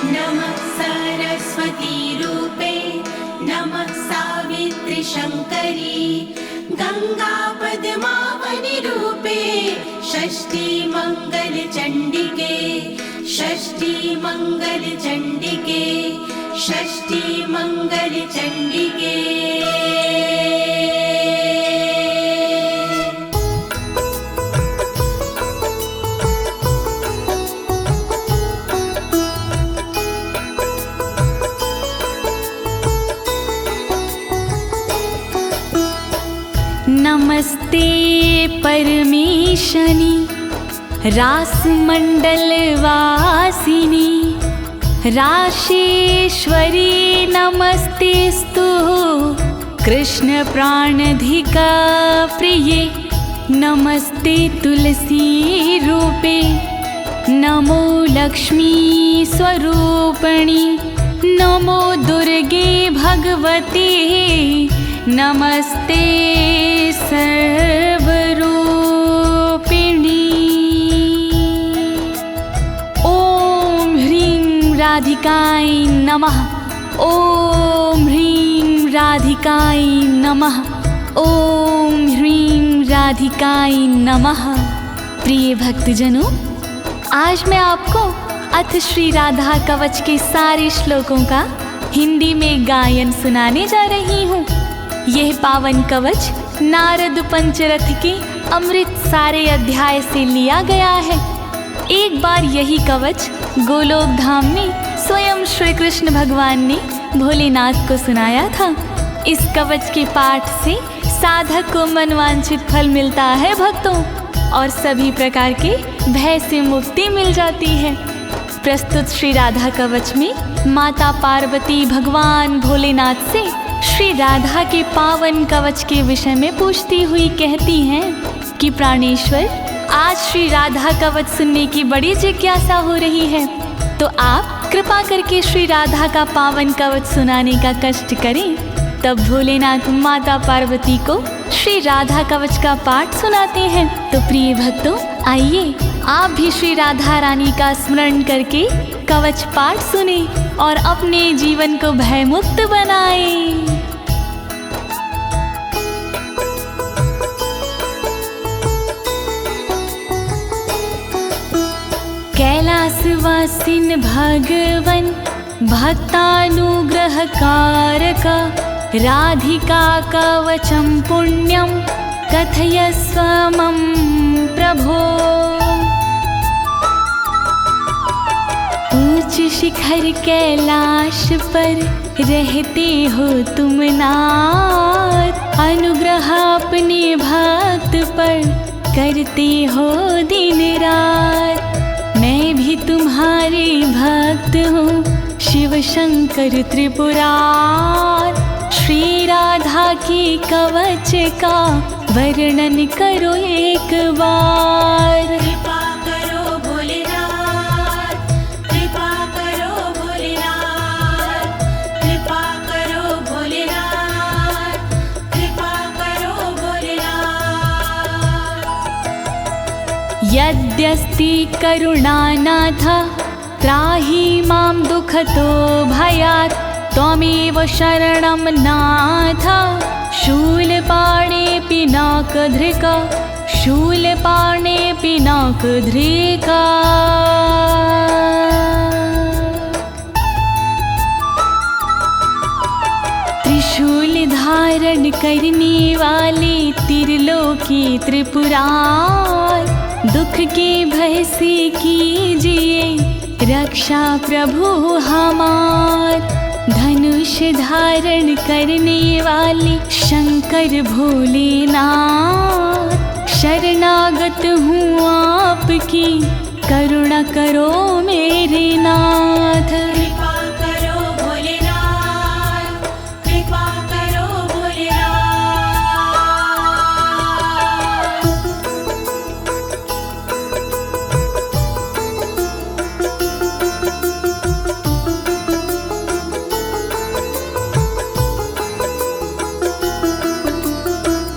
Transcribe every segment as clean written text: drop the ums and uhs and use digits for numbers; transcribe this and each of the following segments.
नमः सरस्वती रूपे नमः सावित्री शङ्करी गंगा पद्मावनी रूपे षष्ठी मंगल चंडिके षष्ठी मंगल चंडिके षष्ठी मंगल चंडिके। नमस्ते परमेशनी रासमंडल वासिनी राशेश्वरी नमस्तेस्तु कृष्ण प्राणधिका प्रिये नमस्ते तुलसी रूपे नमो लक्ष्मी स्वरूपिणी नमो दुर्गे भगवती नमस्ते सर्वरूपिणी। ओम ह्रीं राधिकाय नमः ओम ह्रीं राधिकाय नमः ओम ह्रीं राधिकाय नमः। प्रिय भक्तजनों, आज मैं आपको अथ श्री राधा कवच के सारे श्लोकों का हिंदी में गायन सुनाने जा रही हूँ। यह पावन कवच नारद पंचरथ के अमृत सारे अध्याय से लिया गया है। एक बार यही कवच गोलोक धाम में स्वयं श्री कृष्ण भगवान ने भोलेनाथ को सुनाया था। इस कवच के पाठ से साधक को मनवांछित फल मिलता है भक्तों, और सभी प्रकार के भय से मुक्ति मिल जाती है। प्रस्तुत श्री राधा कवच में माता पार्वती भगवान भोलेनाथ से श्री राधा के पावन कवच के विषय में पूछती हुई कहती हैं कि प्राणेश्वर, आज श्री राधा कवच सुनने की बड़ी जिज्ञासा हो रही है, तो आप कृपा करके श्री राधा का पावन कवच सुनाने का कष्ट करें। तब भोलेनाथ माता पार्वती को श्री राधा कवच का पाठ सुनाते हैं। तो प्रिय भक्तों, आइए आप भी श्री राधा रानी का स्मरण करके कवच पाठ सुने और अपने जीवन को भयमुक्त बनाएं। कैलासवासिन भगवन भक्तानुग्रहकारक राधिका कवचम पुण्यम कथयस्व मम प्रभो। ऊंच शिखर कैलाश पर रहते हो तुम नाथ, अनुग्रह अपने भक्त पर करते हो दिन रात। मैं भी तुम्हारे भक्त हूँ शिव शंकर त्रिपुरार, श्री राधा के कवच का वर्णन करो एक बार। कृपा करो भोलेनाथ, कृपा करो भोलेनाथ, कृपा करो भोलेनाथ, कृपा करो भोलेनाथ। यद्यस्ति करुणानाथ त्राहि मां दुःखतो भयात्, त्वमेव शरणं नाथ शूलपाणे पिनाकधृका शूलपाणे पिनाकधृका। त्रिशूल धारण करने वाले त्रिलोकी त्रिपुरार, दुख के भय से कीजिए रक्षा प्रभु हमार। धनुष धारण करने वाले शंकर भोलेनाथ, शरणागत हूँ आपकी करुणा करो मेरे नाथ। कृपा करो भोलेनाथ, कृपा करो भोलेनाथ।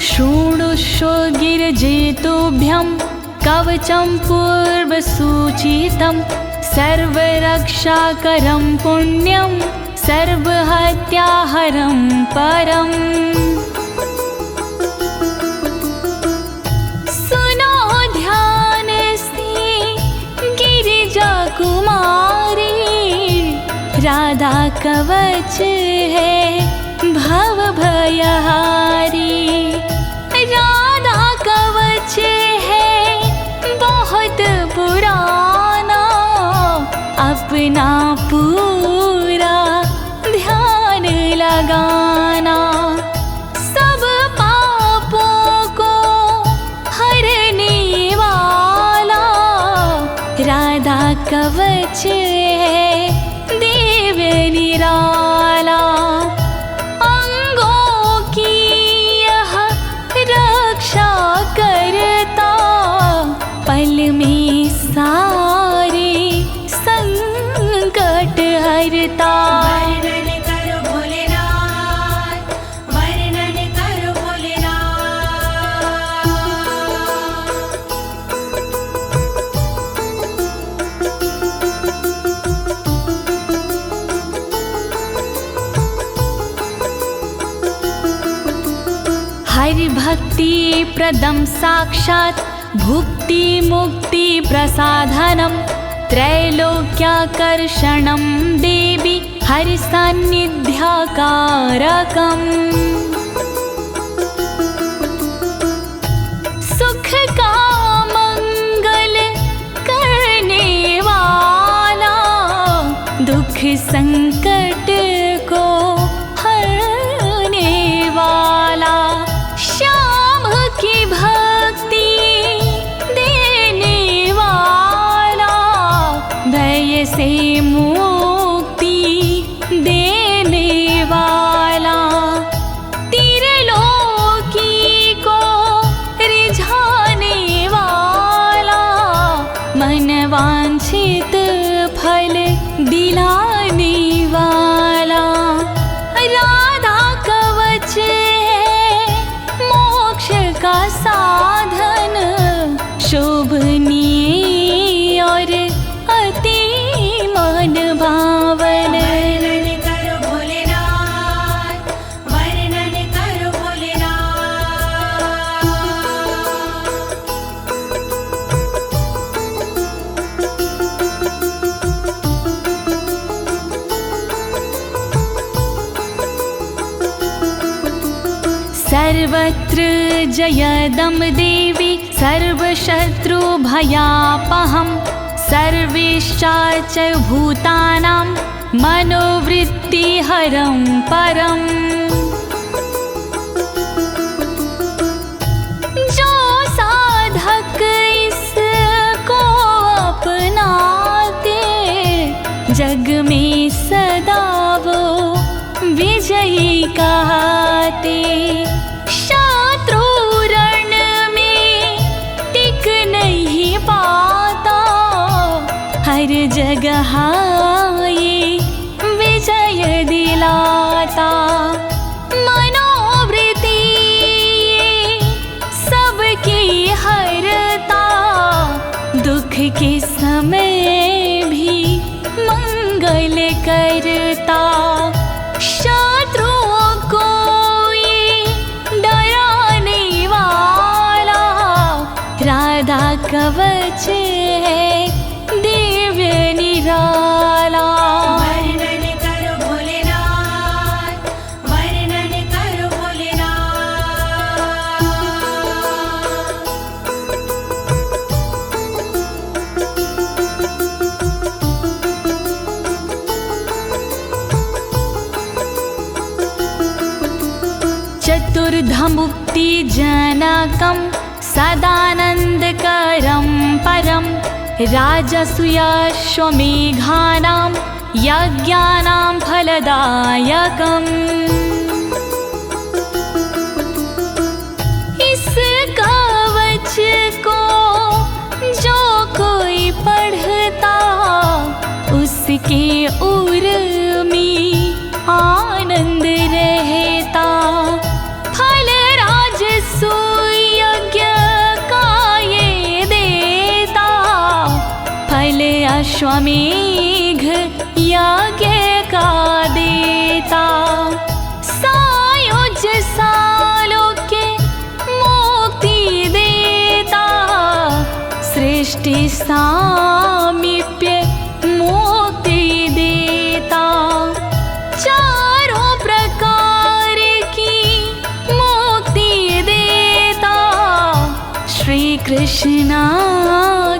शृणुष्व गिरिजेतुभ्यं कवचं पूर्वसूचितं, सर्वरक्षाकरं पुण्यं सर्वहत्याहरं परम्। सुनो ध्यान से गिरिजा कुमारी, राधा कवच है भव भयहारी। राधा कवच है बहुत पुराना, अपना पूरा ध्यान लगाना। सब पापों को हरने वाला राधा कवच है देव निराला। अंगों की यह रक्षा करता, पल में सारे संकट हरता। वर्णन करो भोलेनाथ, वर्णन करो भोलेनाथ। हरि भक्ति प्रदम साक्षात् भुक्ति मुक्ति प्रसाधनम्। त्रैलोक्याकर्षणं देवी हरि सान्निध्यकारकम्। सुख का मंगल करने वाला, दुख संकट को हरने वाला। श्याम की भक्ति देने वाला, भय से मुक्ति देने वाला। त्रिलोकी को रिझाने वाला, मन वांछित फल दिलाने वाला। राधा कवच है मोक्ष का साधन, शोभनीय और अति मन भावन। वर्णन करो भोलेनाथ, वर्णन करो भोलेनाथ। सर्वत्र जयदं देवी सर्वशत्रुभयापहं। सर्वेश्चाच भूतानां मनोवृत्तिहरं परम्। जो साधक इसको अपनाते, जग में सदा वो विजयी कहते। शत्रु रण में टिक नहीं पाता, हर जगह ये विजय दिलाता। मनोवृत्ति सबकी हरता, दुख के समय भी मंगल करता। शत्रुओं को ये डराने वाला, राधा कवच है दिव्य निराला। वर्णन करो भोलेनाथ, वर्णन करो भोलेनाथ। चतुर्धमुक्ति जनकं सदानन्दकरं परं। राजसूयाश्वमेघानां यज्ञानां फलदायकम्। इस कवच को जो कोई पढ़ता, उसके उर में आनंद रहता। फल राजसूय यज्ञ का ये देता, फल अश्वमेघ यज्ञ का देता, सायुज सालोक्य मुक्ति देता, सृष्टि सामीप्य मुक्ति देता, चारों प्रकार की मुक्ति देता, श्री कृष्ण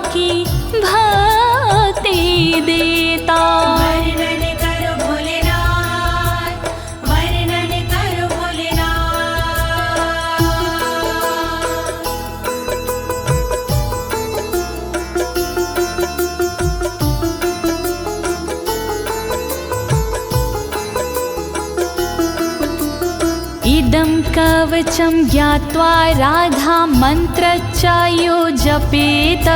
की भक्ति देता। वर्णन करो भोलेनाथ, वर्णन करो भोलेनाथ। इदं कवचं ज्ञात्वा राधा मन्त्रच्चायो जपेत,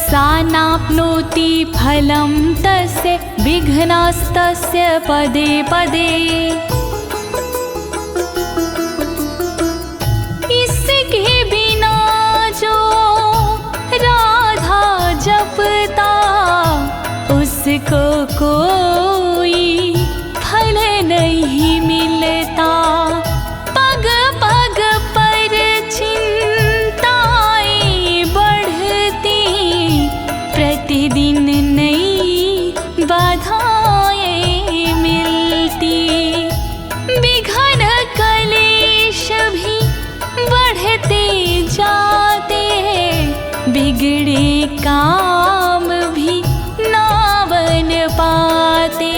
सा नाप्नोति फलं तस्य विघ्नास्तस्य पदे पदे। इसके बिना जो राधा जपता, उसको कोई फल नहीं मिलता। पग पग पर चिंताएं बढ़ती, प्रतिदिन नई बाधाएं मिलती, विघ्न कलेश भी बढ़ते जाते, बिगड़े काम भी ना बन पाते।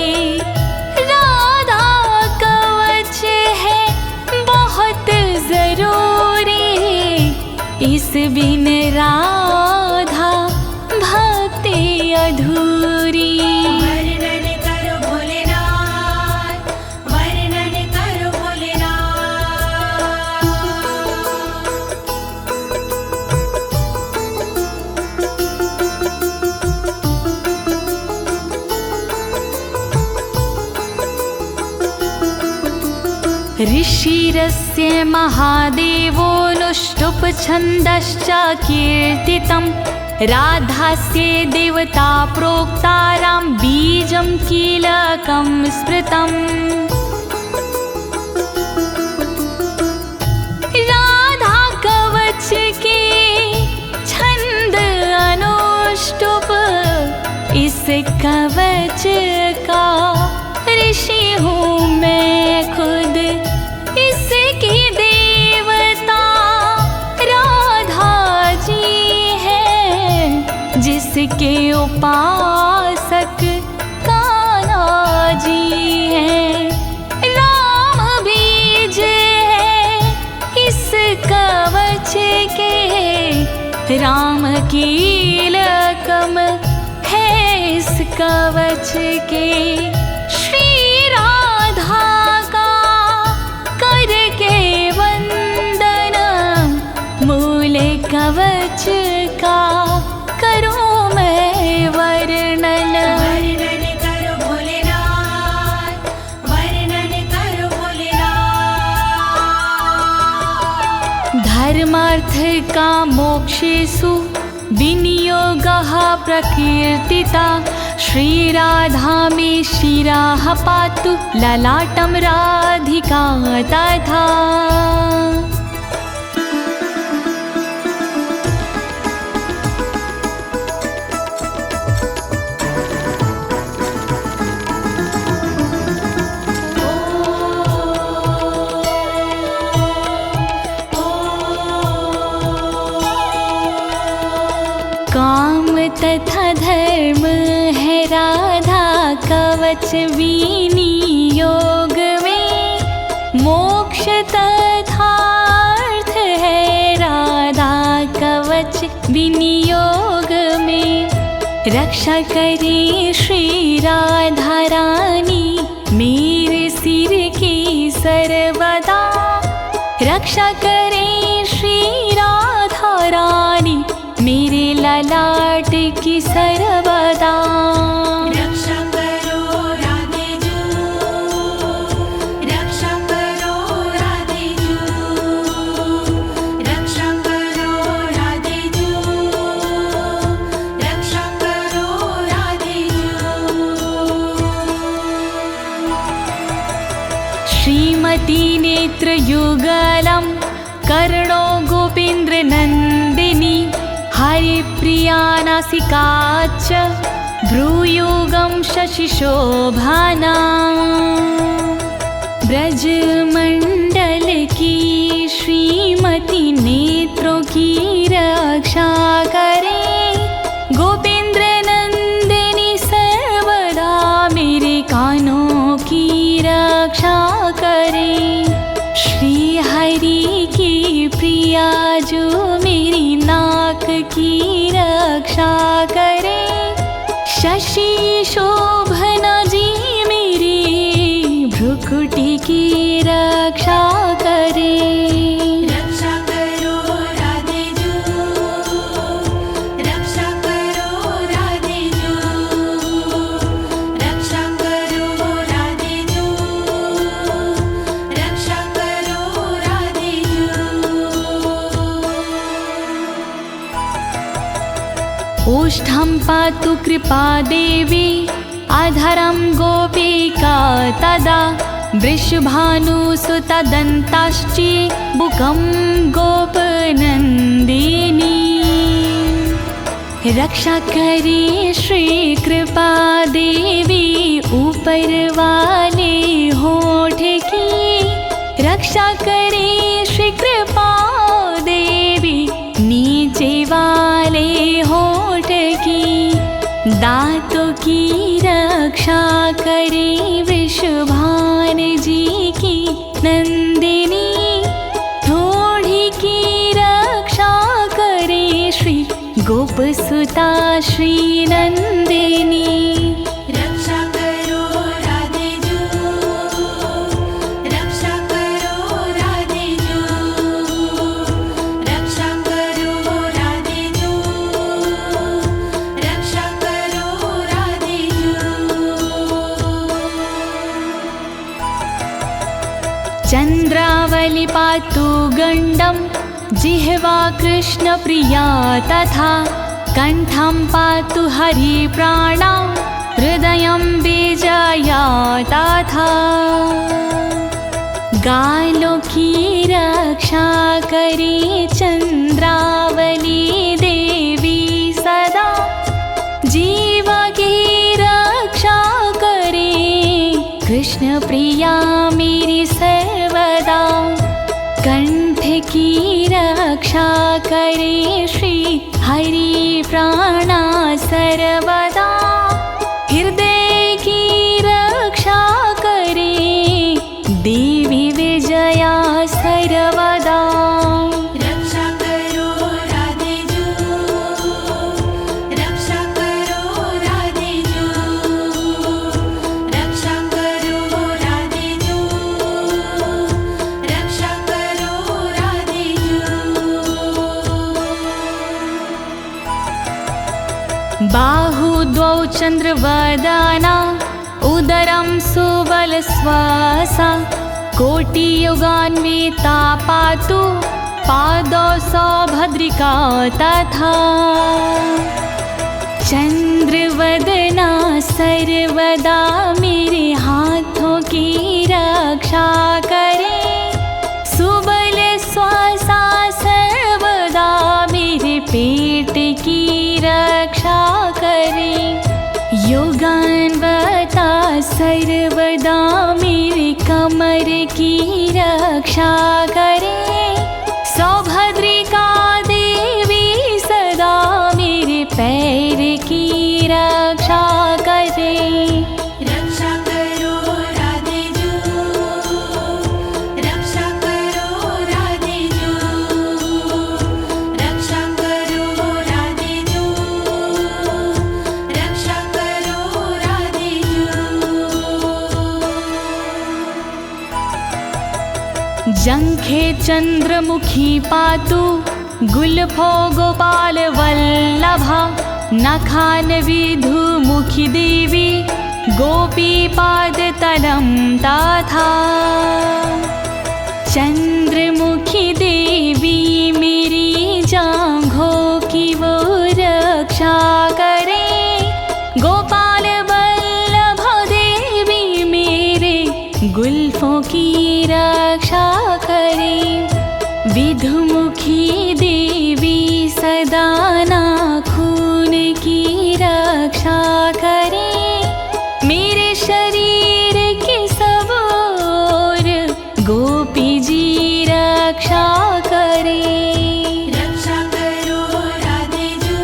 राधा कवच है बहुत जरूरी, इस बिन राधा भक्ति अधूरी। वर्णन करो भोलेनाथ, वर्णन करो भोलेनाथ। ऋषिरस्य महादेवोऽनुष्टुप् छन्दश्च कीर्तितं, राधास्य देवता प्रोक्तारां बीजं कीलकं स्मृतम्। राधा कवच के छंद अनुष्टुप, इस कवच का ऋषि हूँ मैं खुद, इसकी देवता राधा जी है, जिसके उपासक कान्हा जी हैं। राम बीज है इस कवच के, राम कीलकम है इस कवच के। श्री राधा का करके वंदन, मूल कवच का करूं मैं वर्णन। वर्णन करो भोलेनाथ, वर्णन करो भोलेनाथ। धर्मार्थ का मोक्षेषु विनियोगः प्रकीर्तिता, श्रीराधा मे शिरः पातु ललाटं राधिका तथा। काम तथा धर्म है राधा कवच विनियोग में, मोक्ष तथा अर्थ है राधा कवच विनियोग में। रक्षा करे श्री राधा रानी मेरे सिर की सर्वदा, रक्षा करे श्री राधा रानी मेरे ललाट की सर्वदा। रक्षा करो राधे जू, रक्षा करो राधे जू, रक्षा करो राधे जू, रक्षा करो कोटिनेत्रयुगलं कर्णो गोपेन्द्रनन्दिनी हरिप्रिया नासिका च भ्रूयुगं शशिशोभना ब्रजमंडल की श्रीमती नेत्रों की रक्षा करे गोपेंद्र नंदिनी सर्वदा मेरे कानों की रक्षा करे श्री हरि की प्रिया जो मेरी नाक की रक्षा करे शशि शोभना जी मेरी भ्रुकुटी की रक्षा करे रक्षा करो राधे जू रक्षा करो राधे जू रक्षा करो राधे जू रक्षा करो राधे जू ओष्ठं पातु कृपा देवी अधरं गोपिका तदा वृषभानुसुतदन्ताश्ची बुकं गोपनन्दिनी रक्षा करे श्री कृपा देवी ऊपर वाले होठ की रक्षा करे श्री कृपा देवी नीचे वाले होठ की दांतों की रक्षा करे वृषभान जी की नंदिनी थोड़ी की रक्षा करे श्री गोपसुता श्री नंदिनी रक्षा करो राधे जू रक्षा करो राधे जू रक्षा करो राधे जू रक्षा करो राधे जू चंद्रावली पातु गंडम जिह्वा कृष्ण प्रिया तथा कंठं पातु हरि प्राणा हृदयं विजया तथा गालों की रक्षा करे चंद्रावली देवी सदा जीव की रक्षा करे कृष्ण प्रिया मेरी सर्वदा कंठ की रक्षा करे श्री हरि प्राणा सर्वदा हृदय की रक्षा करे देवी विजया सर्वदा रक्षा करो राधे जू रक्षा करो राधे जू रक्षा करो राधे जू रक्षा करो राधे जू बाहु द्वौ चंद्रवदना उदरं सुबलश्वासा कोटियुगान्विता पातु पादौ सौभद्रिका तथा चंद्रवदना सर्वदा मेरे हाथों की रक्षा करे सुबल श्वासा सर्वदा मेरे पेट की रक्षा करे योगान्वता सर्वदा मेरे कमर की रक्षा करे सौभद्रिका देवी सदा मेरे पैर की रक्षा करे रक्षा करो राधे जू रक्षा करो राधे जू रक्षा करो राधे जू रक्षा करो राधे जू जंघे चंद्रमुखी पातु गुल्फो गोपाल वल्लभा नखान विधुमुखी देवी गोपी पाद तलं तथा चंद्रमुखी देवी मेरी जांघों की वो रक्षा करे गोपाल वल्लभ देवी मेरे गुल्फों की रक्षा करे। विधुमुखी देवी सदा नाखून की रक्षा करे। मेरे शरीर के सब ओर गोपी जी रक्षा करे। रक्षा करो राधे जू,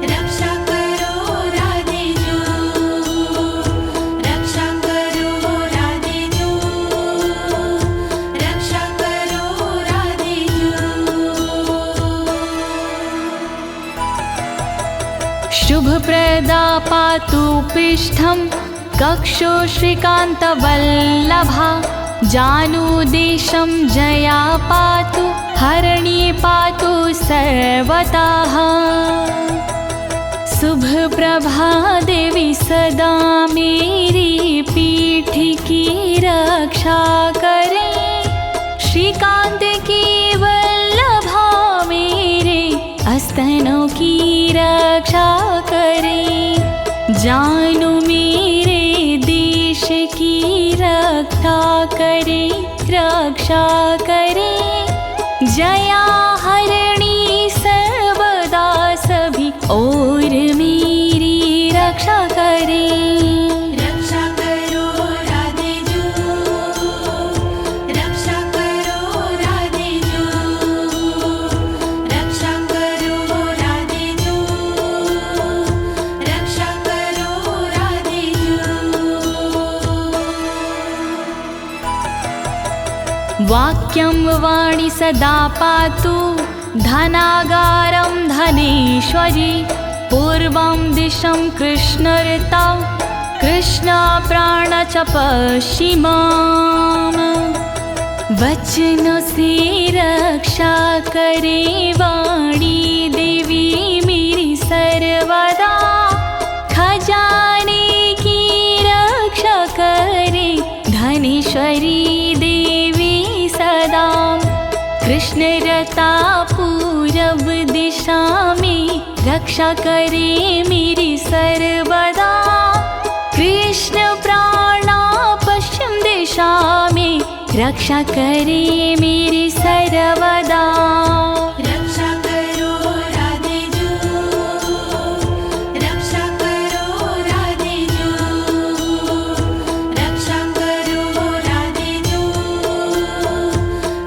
रक्षा करो राधे जू, रक्षा करो राधे जू, रक्षा करो राधे जू। शुभप्रदा पातु पृष्ठं कक्षो श्रीकान्तवल्लभा। जानुदेशं जया पातु हरिणी पातु सर्वतः। शुभप्रभा देवी सदा मेरी पीठ की रक्षा करे। श्रीकांत की वल्लभा मेरे स्तनों की रक्षा करे। जानू मेरे देश की रक्षा करे, रक्षा करे। जया हरिणी सर्वदा सभी और मेरी रक्षा करे। रक्षा करो राधे जू, रक्षा करो राधे जू, रक्षा करो राधे जू, रक्षा करो राधे जू। वाक्यं वाणी सदा पातु धनागारं धनेश्वरी। पूर्वं दिशं कृष्णऋतौ कृष्णप्राण च पश्चिमाम्। वचनों से रक्षा करे वाणी देवी मेरी सर्वदा। खजाने की रक्षा करे धनेश्वरी देवी सदा। कृष्णरता पूरब दिशा में रक्षा करे मेरी सर्वदा। कृष्ण प्राणा पश्चिम दिशा में रक्षा करे मेरी सर्वदा। रक्षा करो राधे जू, रक्षा करो राधे जू, रक्षा करो राधे जू,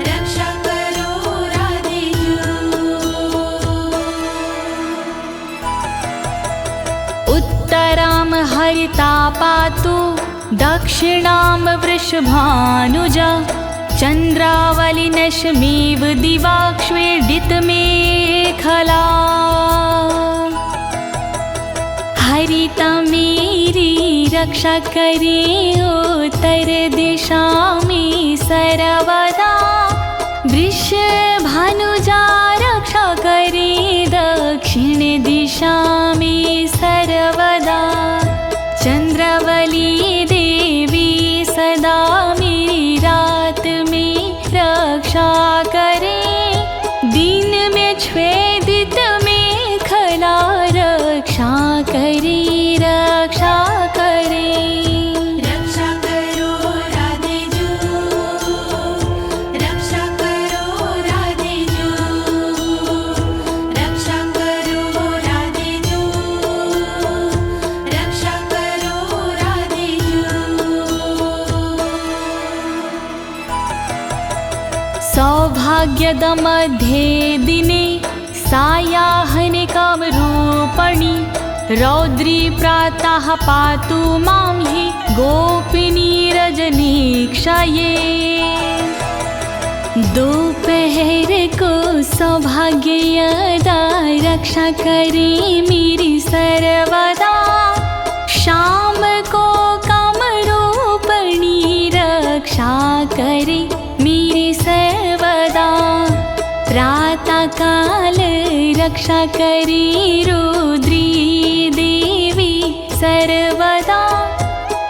रक्षा करो राधे जू। उत्तरां हरिता पातु दक्षिणां वृषभानुजा। चन्द्रावलिनशमेव दिवाक्ष्वेडितमेखला। हरिता मेरी रक्षा करे उत्तर दिशा में सर्वदा। वृषभानुजा रक्षा करे दक्षिण दिशा में सर्वदा। चंद्रावली देवी सदा मेरी रात में रक्षा करे। दिन में छेदित में खला रक्षा करे, रक्षा करे। रक्षा करो राधे जू, रक्षा करो राधे जू, रक्षा करो राधे जू, रक्षा करो राधे जू। सौभाग्यद मध्ये दिने सायाह्निकं रूपणि। रौद्री प्रातः पातु मां हि गोपिनी रजनीक्षये। दोपहर को सौभाग्यदा रक्षा करे मेरी सर्वदा। शाम को कामरूपिणी रक्षा करे मेरी सर्वदा। प्रातः काल रक्षा करे रुद्री देवी सर्वदा।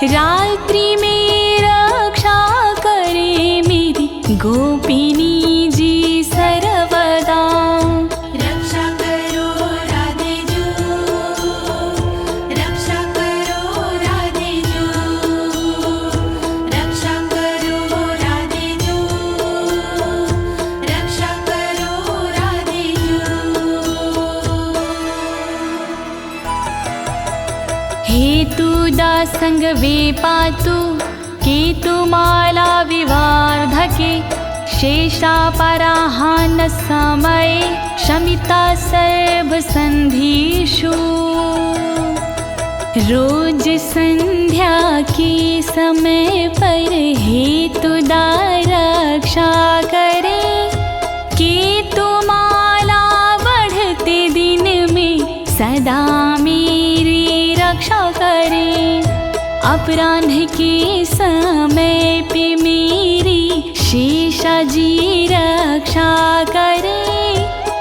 रात्रि में रक्षा करे मेरी गोपिनी जी सर्वदा। रक्षा करो राधे जू, रक्षा करो राधे जू, रक्षा हेतु दासंग वे पातु केतुमाला विवार्धके शेषापराहान समये शमिता सर्वसन्धिषु। रोज संध्या के समय पर हेतुदा रक्षा करे, केतुमाला बढ़ते दिन में सदा मेरी रक्षा करे। अपराह्न के समय पे मेरी शेषाजी रक्षा करे,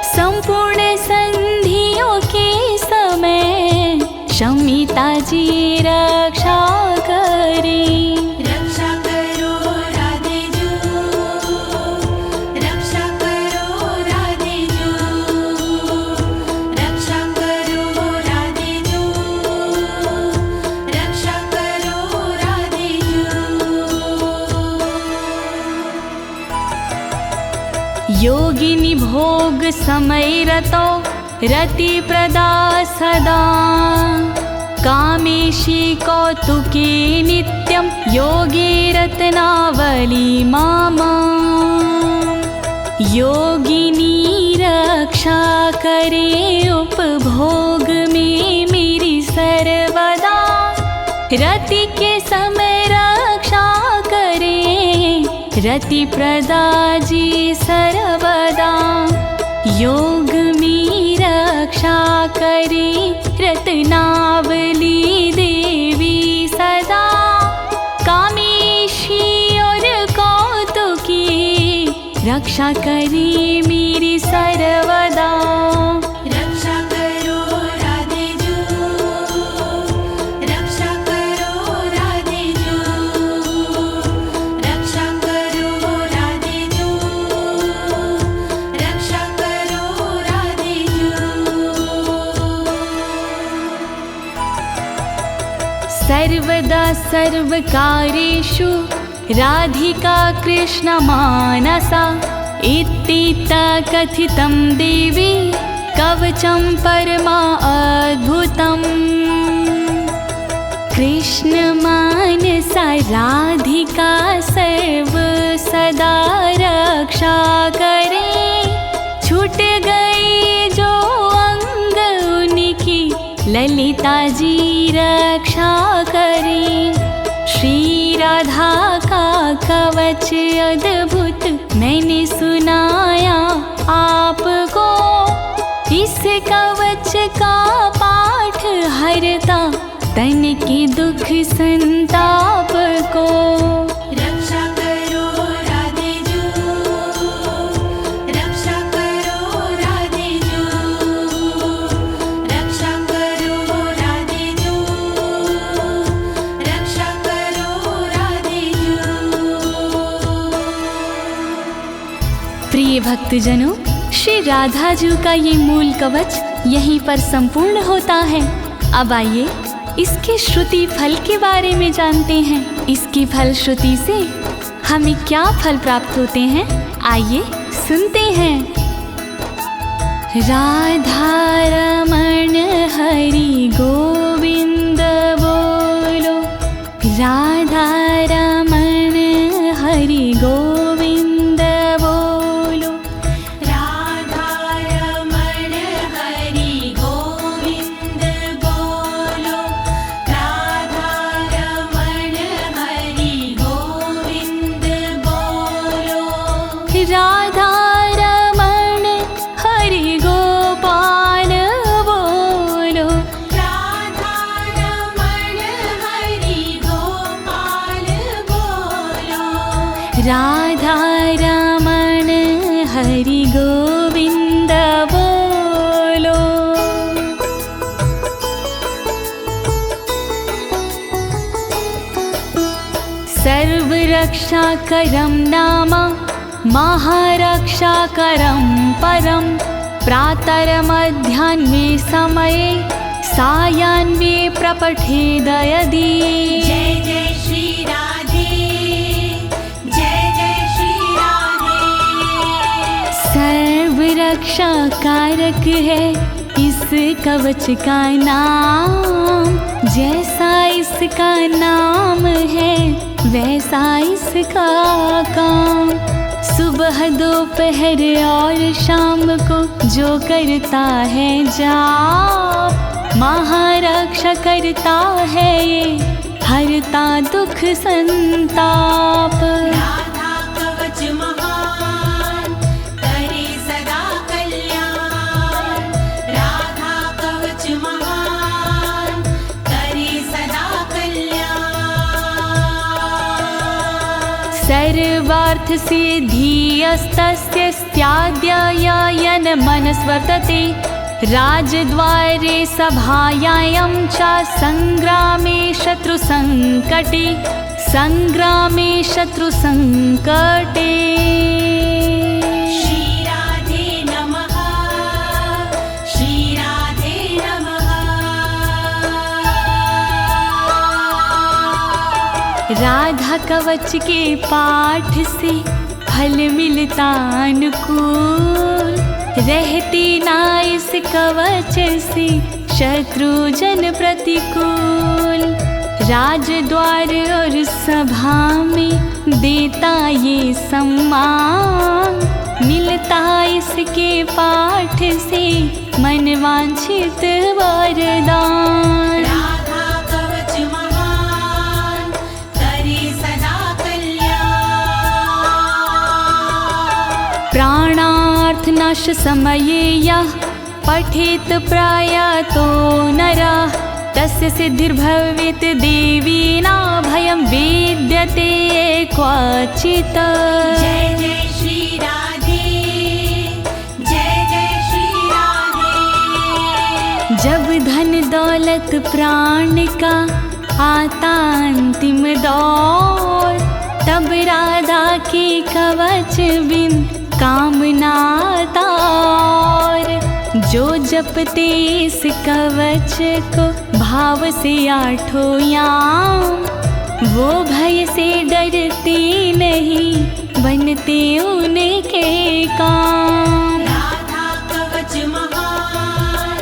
संपूर्ण संधियों के समय शमिता जी रक्षा करे। रक्षा करो राधे जू, रक्षा करो राधे जू, रक्षा करो राधे जू, रक्षा करो राधे जू। योगिनी भोग समय रतो रति प्रदा सदा, कामेशी कौतुके नित्यं योगे रत्नावली मामा। योगिनी रक्षा करे उपभोग में मेरी सर्वदा, रति के समय रक्षा करे रति प्रदा जी सर्वदा। योग में रक्षा करे रत्नावली देवी सदा, कामेशी और कौतुकी रक्षा करे मेरी सर्वदा। रक्षा करो राधे जू, रक्षा करो राधे जू, रक्षा करो राधे जू, रक्षा करो राधे जू। सर्वदा सर्वकार्येषु राधिका कृष्ण मानसा, इत्थिता कथितं देवी कवचं परमा अद्भुतम्। कृष्ण मानसा राधिका सर्व सदा रक्षा करे, छूट गई जो अंग उनकी ललिता जी रक्षा करे। श्री राधा का कवच अद्भुत मैंने सुनाया आपको, इस कवच का पाठ हरता तन के दुख संताप को। रक्षा करो राधे जू, रक्षा करो राधे जू, रक्षा करो राधे जू, रक्षा करो राधे जू। प्रिय भक्तजनों, श्री राधा जी का ये मूल कवच यहीं पर संपूर्ण होता है। अब आइए इसके श्रुति फल के बारे में जानते हैं। इसकी फल श्रुति से हमें क्या फल प्राप्त होते हैं, आइए सुनते हैं। राधा रमण हरि गोविंद बोलो, राधा रमण हरि गोविंद बोलो, राधा रमण हरि गोविंद बोलो, राधा रमण हरि गोविंद बोलो, राधा रमण हरि गोपाल बोलो, राधा रमण हरि गोपाल बोलो, राधा रमण हरि गोविंद बोलो। सर्वरक्षाकरं नाम महारक्षाकरं परं, प्रातर्मध्याह्ने समये सायाह्ने प्रपठेद यदि। जय जय श्री राधे, जय जय श्री राधे। सर्वरक्षा कारक है इस कवच का नाम, जैसा इसका नाम है वैसा इसका काम। सुबह दोपहर और शाम को जो करता है जाप, महारक्षा करता है ये, हरता दुख संताप। राधा कवच महान करे सदा कल्याण, राधा कवच महान करे सदा कल्याण। सर्वार्थ सिद्धिस्तस्य स्याद्ययन मनस्वर्तते, राजद्वारे सभायां च संग्रामे शत्रुसंकटे, संग्रामे शत्रुसंकटे। श्री राधे नमः, श्री राधे नमः। राधा कवच के पाठ से फल मिलता अनुकूल, रहती ना इस कवच से शत्रु जन प्रतिकूल। राजद्वार और सभा में देता ये सम्मान, मिलता इसके पाठ से मनवांछित वरदान। राधा कवच महान करे सदा कल्याण, प्राणार्थनाश समये यः पठेत प्रयातो नरः, तस्य सिद्धिर्भवेत् देवी न भयं विद्यते क्वचित्। जय जय श्री राधे, जय जय श्री राधे। जब धन दौलत प्राण का आता अंतिम दौर, तब राधा के कवच बिन कामना तार। जो जपते इस कवच को भाव से आठों याम, वो भय से डरते नहीं, बनते उनके काम। राधा कवच महान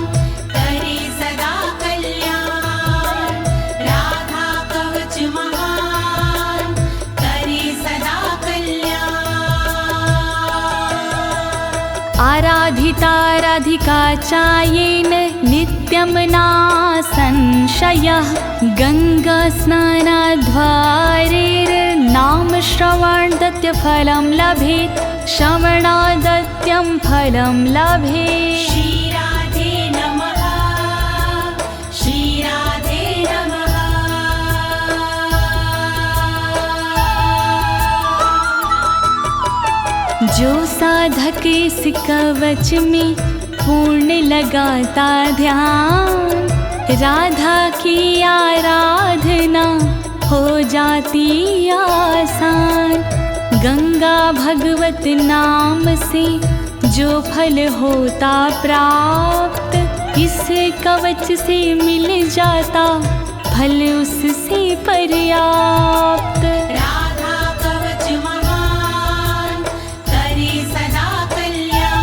करे सदा कल्याण, राधा कवच महान करे सदा कल्याण। आराधिता राधिका चायेन नित्यं ना संशयः, गंगा स्नानाद्वारेर्नाम श्रवणादत्य फलं लभेत्, श्रवणादत्यं फलं लभेत्। श्री राधे नमः, श्री राधे नमः। जो साधक इस कवच में पूर्ण लगाता ध्यान, राधा की आराधना हो जाती आसान। गंगा भगवत नाम से जो फल होता प्राप्त, इस कवच से मिल जाता फल उससे पर्याप्त। राधा कवच महान करे सदा कल्याण,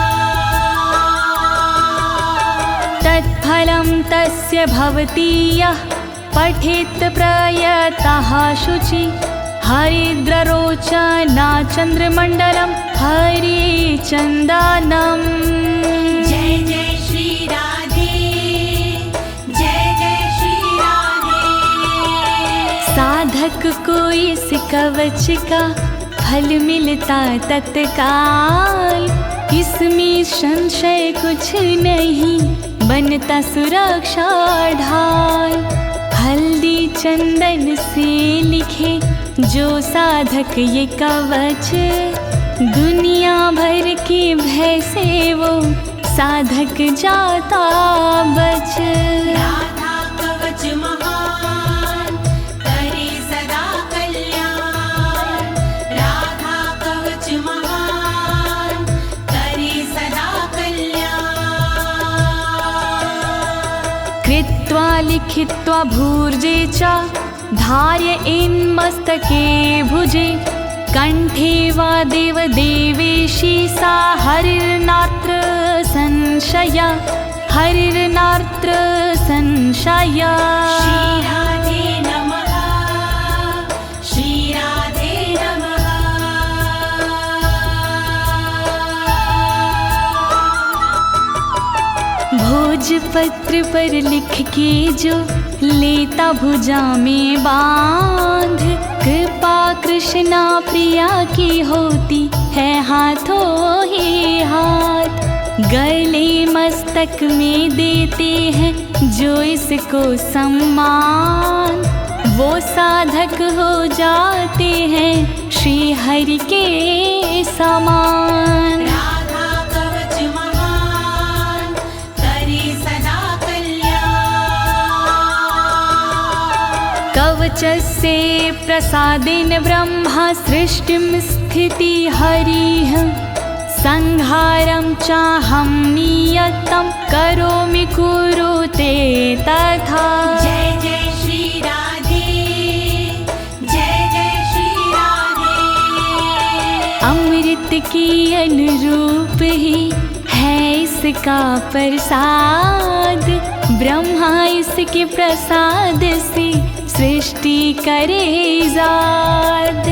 तत्फलं तस्य भवति यः पठेत् प्रयतः शुचि, हरिद्ररोचना चन्द्रमण्डलं हरिचन्दनम्। जय जय श्री राधे, जय जय श्री राधे। साधक को इस कवच का फल मिलता तत्काल, इसमें संशय कुछ नहीं, बनता सुरक्षा ढाल। हल्दी चंदन से लिखे जो साधक ये कवच, दुनिया भर के भय से वो साधक जाता बच। राधा कवच महान करे सदा कल्याण, राधा कवच महान करे सदा कल्याण। कृत्वा लिखित्वा भूर्जे च धार्य इन्मस्तके भुजे, कंठे वा देव देवेशी सा हरिर्नात्र संशय, हरिर्नात्र संशय। श्री पत्र पर लिख के जो लेता भुजा में बांध, कृपा कृष्णा प्रिया की होती है हाथों ही हाथ। गले मस्तक में देते हैं जो इसको सम्मान, वो साधक हो जाते हैं श्री हरि के समान। राधा कवच महान करे सदा कल्याण। कवचस्य प्रसादेन ब्रह्मा सृष्टिं स्थिति हरिः, संहारं चाहं नियतं करोमि कुरुते तथा। जय जय श्री राधे, जय जय श्री राधे। अमृत के अनुरूप ही है इसका प्रसाद, ब्रह्मा इसके प्रसाद से सृष्टि करे जाद।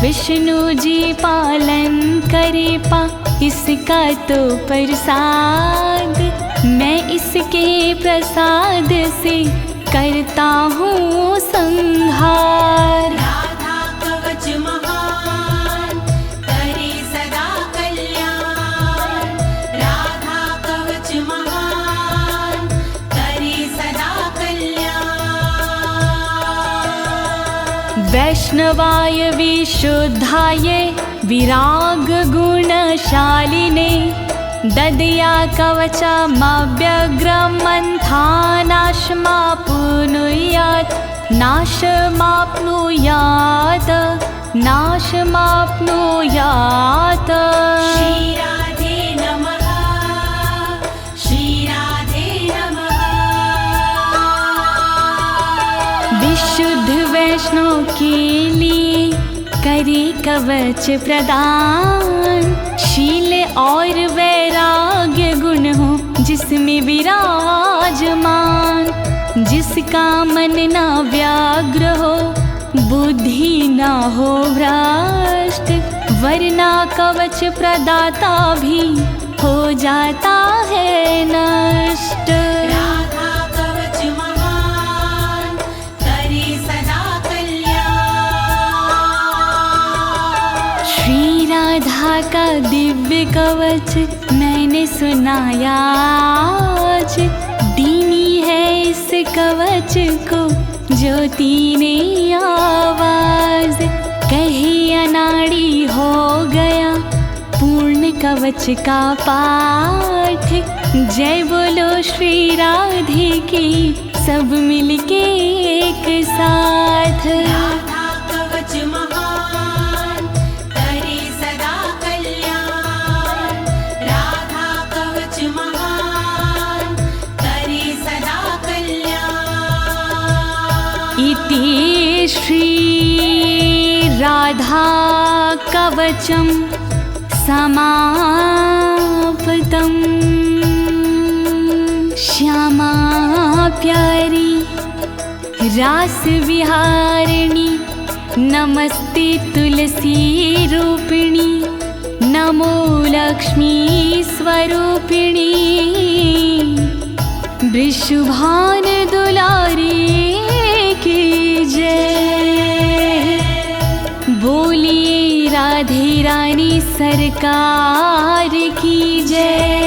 विष्णु जी पालन करे पा इसका तो प्रसाद, मैं इसके प्रसाद से करता हूँ संहार। राधा कवच महान करे सदा कल्याण। राधा कवच महान करे सदा कल्याण। वैष्णवाय विशुद्धाय विराग गुणशालिने, ददया कवचमव्यग्रमन्थानाशमाप्नुयात्, नाशमाप्नुयात्, नाशमाप्नुयात्। श्री राधे नमः, श्री राधे नमः। विशुद्ध वैष्णव के लिए करे कवच प्रदान, शील और वैराग्य गुण हो जिसमें विराजमान। जिसका मन ना व्याग्र हो, बुद्धि ना हो भ्रष्ट, वरना कवच प्रदाता भी हो जाता है नष्ट। राधा कवच महान करे सदा कल्याण। श्री राधा का दिव्य कवच मैंने सुनाया आज, दीनी है इस कवच को ज्योति ने आवाज। कहीं अनाड़ी हो गया पूर्ण कवच का पाठ, जय बोलो श्री राधे की सब मिलके एक साथ। राधा कवच महान करे सदा कल्याण। राधा कवच महान करे सदा कल्याण। इति श्री राधा कवचम समाप्तम्। श्यामा प्यारी रास विहारिणी, नमस्ते तुलसी रूपिणी, नमो लक्ष्मी स्वरूपिणी। वृषभान दुलारी की जय, बोलिए राधे रानी सरकार की जय।